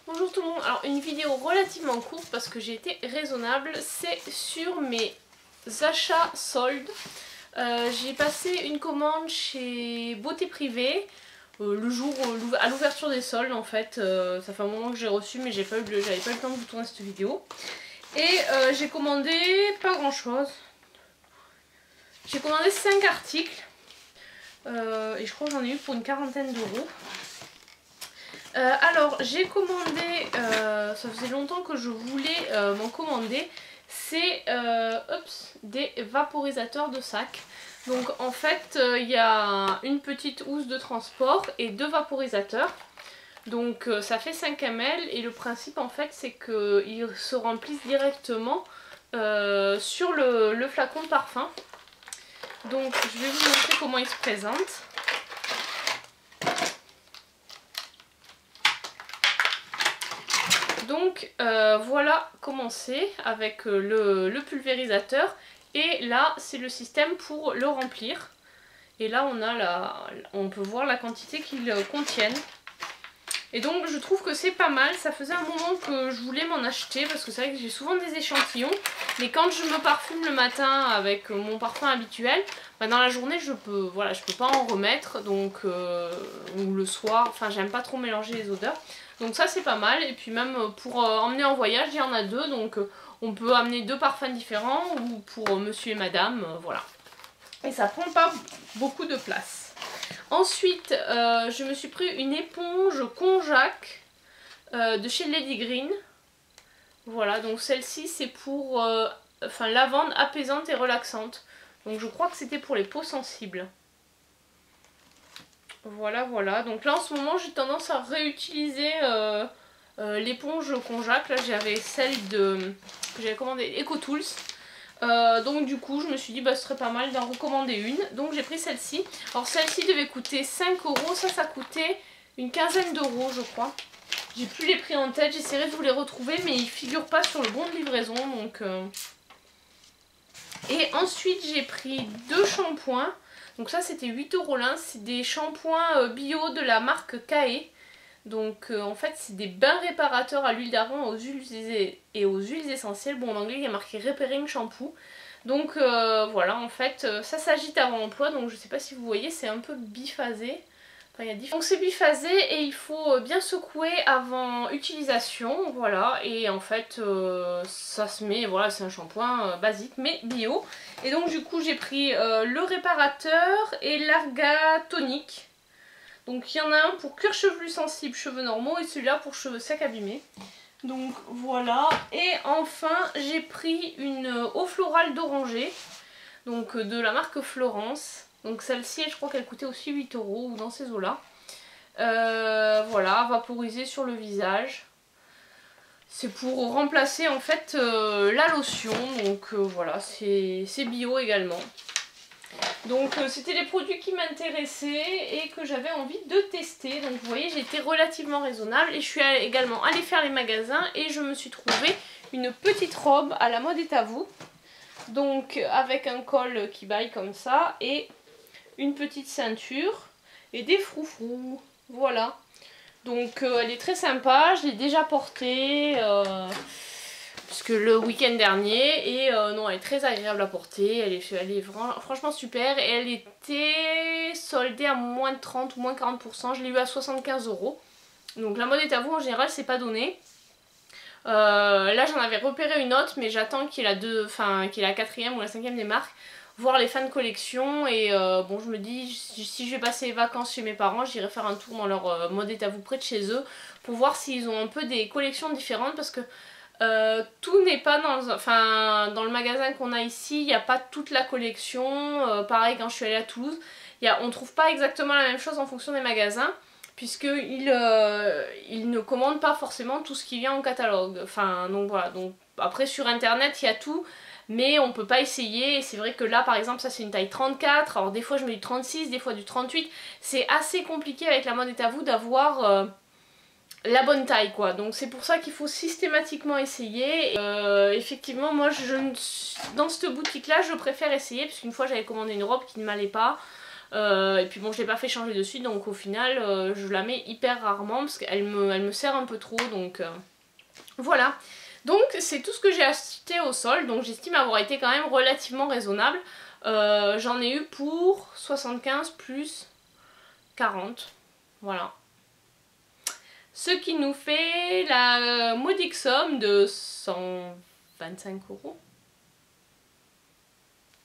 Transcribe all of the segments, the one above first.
Bonjour tout le monde, alors une vidéo relativement courte parce que j'ai été raisonnable, c'est sur mes achats soldes. J'ai passé une commande chez Beauté Privée le jour à l'ouverture des soldes en fait. Ça fait un moment que j'ai reçu mais j'avais pas eu le temps de vous tourner cette vidéo. Et j'ai commandé pas grand chose. J'ai commandé 5 articles et je crois que j'en ai eu pour une quarantaine d'euros. Alors j'ai commandé, ça faisait longtemps que je voulais m'en commander, c'est des vaporisateurs de sac. Donc en fait il y a une petite housse de transport et 2 vaporisateurs. Donc ça fait 5 ml et le principe en fait c'est qu'ils se remplissent directement sur le flacon de parfum. Donc je vais vous montrer comment ils se présentent. Donc voilà comment c'est avec le pulvérisateur et là c'est le système pour le remplir et là on peut voir la quantité qu'ils contiennent et donc je trouve que c'est pas mal. Ça faisait un moment que je voulais m'en acheter parce que c'est vrai que j'ai souvent des échantillons mais quand je me parfume le matin avec mon parfum habituel, bah dans la journée je peux pas en remettre donc ou le soir, enfin j'aime pas trop mélanger les odeurs. Donc ça c'est pas mal et puis même pour emmener en voyage il y en a 2 donc on peut amener 2 parfums différents ou pour monsieur et madame, voilà. Et ça prend pas beaucoup de place. Ensuite je me suis pris une éponge konjac de chez Lady Green. Voilà, donc celle-ci c'est pour lavande apaisante et relaxante. Donc je crois que c'était pour les peaux sensibles. Voilà, donc là en ce moment j'ai tendance à réutiliser l'éponge konjac. Là j'avais celle que j'avais commandée EcoTools. Donc du coup je me suis dit bah ce serait pas mal d'en recommander une. Donc j'ai pris celle-ci. Alors celle-ci devait coûter 5 €, ça coûtait une quinzaine d'euros je crois. J'ai plus les prix en tête, j'essaierai de vous les retrouver mais ils figurent pas sur le bon de livraison donc... Et ensuite j'ai pris 2 shampoings. Donc ça c'était 8 € l'un, c'est des shampoings bio de la marque Kae. Donc en fait c'est des bains réparateurs à l'huile d'argan et aux huiles essentielles. Bon en anglais il y a marqué Repairing Shampoo. Donc voilà en fait ça s'agite avant emploi donc je sais pas si vous voyez c'est un peu biphasé. Donc c'est biphasé et il faut bien secouer avant utilisation, voilà, et en fait ça se met, voilà, c'est un shampoing basique mais bio. Et donc du coup j'ai pris le réparateur et l'argatonique. Donc il y en a un pour cuir chevelu sensible, cheveux normaux et celui-là pour cheveux secs abîmés. Donc voilà, et enfin j'ai pris une eau florale d'oranger, donc de la marque Florence. Donc celle-ci, je crois qu'elle coûtait aussi 8 € ou dans ces eaux-là. Voilà, vaporisée sur le visage. C'est pour remplacer en fait la lotion. Donc voilà, c'est bio également. Donc c'était les produits qui m'intéressaient et que j'avais envie de tester. Donc vous voyez, j'ai été relativement raisonnable. Et je suis également allée faire les magasins et je me suis trouvé une petite robe à la mode est à vous. Donc avec un col qui baille comme ça et une petite ceinture et des froufrous, voilà. Donc elle est très sympa, je l'ai déjà portée puisque le week-end dernier et non elle est très agréable à porter, elle est franchement super et elle était soldée à moins de 30 ou moins 40%, je l'ai eu à 75 €. Donc la mode est à vous en général c'est pas donné. Là j'en avais repéré une autre mais j'attends qu'il y ait la 4e ou la 5e des marques, voir les fins de collection et bon je me dis si je vais passer les vacances chez mes parents j'irai faire un tour dans leur mode est à vous près de chez eux pour voir s'ils ont un peu des collections différentes parce que tout n'est pas dans le magasin qu'on a ici, il n'y a pas toute la collection. Pareil quand je suis allée à Toulouse, on ne trouve pas exactement la même chose en fonction des magasins puisqu'ils ne commandent pas forcément tout ce qui vient en catalogue. Enfin donc voilà, donc après sur internet il y a tout mais on peut pas essayer et c'est vrai que là par exemple ça c'est une taille 34, alors des fois je mets du 36, des fois du 38, c'est assez compliqué avec la mode est à vous d'avoir la bonne taille quoi, donc c'est pour ça qu'il faut systématiquement essayer. Effectivement moi dans cette boutique là je préfère essayer parce qu'une fois j'avais commandé une robe qui ne m'allait pas. Et puis bon, je l'ai pas fait changer de suite, donc au final je la mets hyper rarement parce qu'elle me sert un peu trop, donc voilà. Donc c'est tout ce que j'ai acheté au solde, donc j'estime avoir été quand même relativement raisonnable. J'en ai eu pour 75 plus 40, voilà. Ce qui nous fait la modique somme de 125 euros.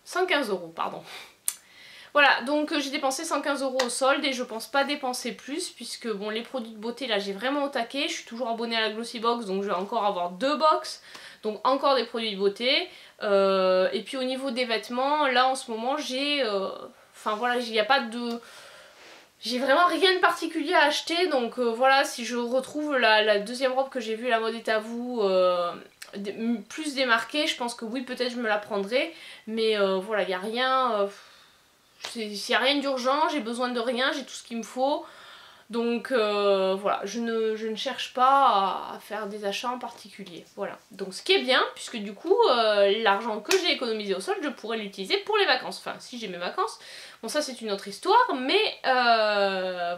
115 euros, pardon. Voilà, donc j'ai dépensé 115 euros au solde et je pense pas dépenser plus puisque bon, les produits de beauté là j'ai vraiment au taquet. Je suis toujours abonnée à la Glossy Box, donc je vais encore avoir 2 box, donc encore des produits de beauté. Et puis au niveau des vêtements, là en ce moment j'ai... Enfin voilà, il n'y a pas de... J'ai vraiment rien de particulier à acheter, donc voilà, si je retrouve la deuxième robe que j'ai vue, la mode est à vous, plus démarquée, je pense que oui, peut-être je me la prendrai, mais voilà, il n'y a rien, y a rien d'urgent, j'ai besoin de rien, j'ai tout ce qu'il me faut, donc voilà, je ne cherche pas à faire des achats en particulier, voilà. Donc ce qui est bien, puisque du coup, l'argent que j'ai économisé au solde, je pourrais l'utiliser pour les vacances, enfin si j'ai mes vacances. Bon, ça c'est une autre histoire, mais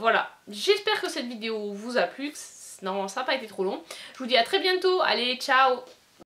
voilà. J'espère que cette vidéo vous a plu. Non, ça n'a pas été trop long. Je vous dis à très bientôt. Allez, ciao!